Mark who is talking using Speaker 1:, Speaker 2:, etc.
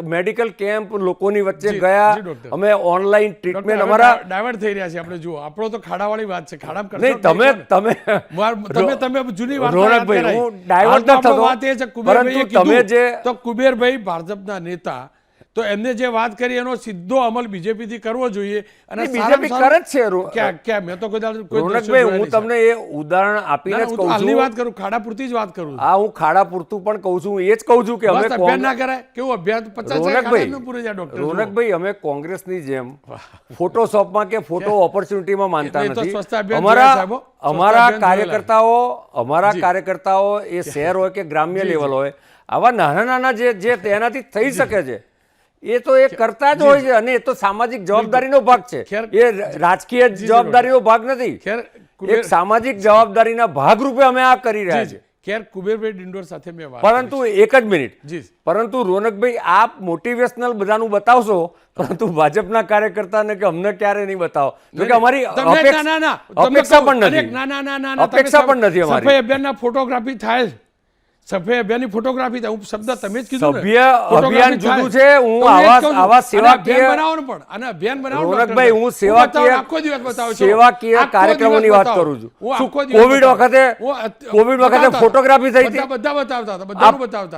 Speaker 1: Medical camp લોકોની વચ્ચે ગયા, અમે ઓનલાઈન ટ્રીટમેન્ટ અમારા
Speaker 2: ડાયવર્ટ થઈ રહ્યા છે આપણે. જુઓ, આપણો તો ખાડાવાળી વાત છે, ખાડામાં કરશો
Speaker 1: નહીં, તમે
Speaker 2: જૂની વાત
Speaker 1: રોનકભાઈ, હું ડાયવર્ટ ન થતો,
Speaker 2: વાત એ છે કુબેરભાઈએ
Speaker 1: પરંતુ તમે જે
Speaker 2: કીધું તો કુબેરભાઈ ભાજપના નેતા, તો એમને જે વાત કરી એનો સીધો અમલ બીજેપી થી કરવો જોઈએ. અને
Speaker 1: બીજેપી કરે જ છે.
Speaker 2: ક્યાં મેં તો કોઈ
Speaker 1: રોનકભાઈ, હું તમને એ ઉદાહરણ આપીને જ કહું
Speaker 2: હાલની
Speaker 1: છું.
Speaker 2: વાત કરું, ખાડા પૂરતી જ વાત કરું.
Speaker 1: હા, હું ખાડા પૂરતું પણ કહું છું. એ જ કહું છું કે અમે
Speaker 2: અભ્યાસ ના કરાય. કેવું અભ્યાસ 50
Speaker 1: રોનકભાઈ, અમે કોંગ્રેસની જેમ ફોટોશોપમાં કે ફોટો ઓપોર્ચ્યુનિટીમાં માનતા
Speaker 2: એ તો
Speaker 1: નથી.
Speaker 2: સ્વચ્છતા અભિયાન જોયા સાહેબો.
Speaker 1: અમારા
Speaker 2: સ્વચ્છતા અભિયાન
Speaker 1: કાર્યકર્તાઓ એ શહેર હોય કે ગ્રામ્ય લેવલ હોય, આવા નાના નાના જે તેનાથી થઈ શકે છે એ તો એ કરતા જ હોય છે. અને એ તો સામાજિક જવાબદારીનો ભાગ છે, એ રાજકીય જવાબદારીનો ભાગ નથી. એક સામાજિક જવાબદારીના ભાગરૂપે અમે આ કરી રહ્યા છીએ.
Speaker 2: ખેર, કુબેરભાઈ ડિંડોર સાથે મેં વાત
Speaker 1: પરંતુ એક જ મિનિટ, પરંતુ રોનકભાઈ, આપ મોટિવેશનલ બધાનું બતાવશો, પરંતુ ભાજપના કાર્યકર્તાને કે અમને ક્યારે નહીં બતાવો. જો કે અમારી અપેક્ષા પણ નથી. અપેક્ષા પણ નથી અમારી.
Speaker 2: સફાઈ અભિયાનના ફોટોગ્રાફી થાય, સફાઈ અભિયાનની ફોટોગ્રાફી થાય. શબ્દ તમે જ કીધું.
Speaker 1: સભ્ય અભિયાન જુદું છે. હું આવા સેવાકીય
Speaker 2: બનાવો પણ અને અભિયાન બનાવો.
Speaker 1: રોનકભાઈ, હું સેવાકીય કાર્યક્રમોની વાત કરું છું. કોવિડ વખતે ફોટોગ્રાફી થઈ હતી,
Speaker 2: બધા બતાવતા હતા, બધાનું બતાવતા.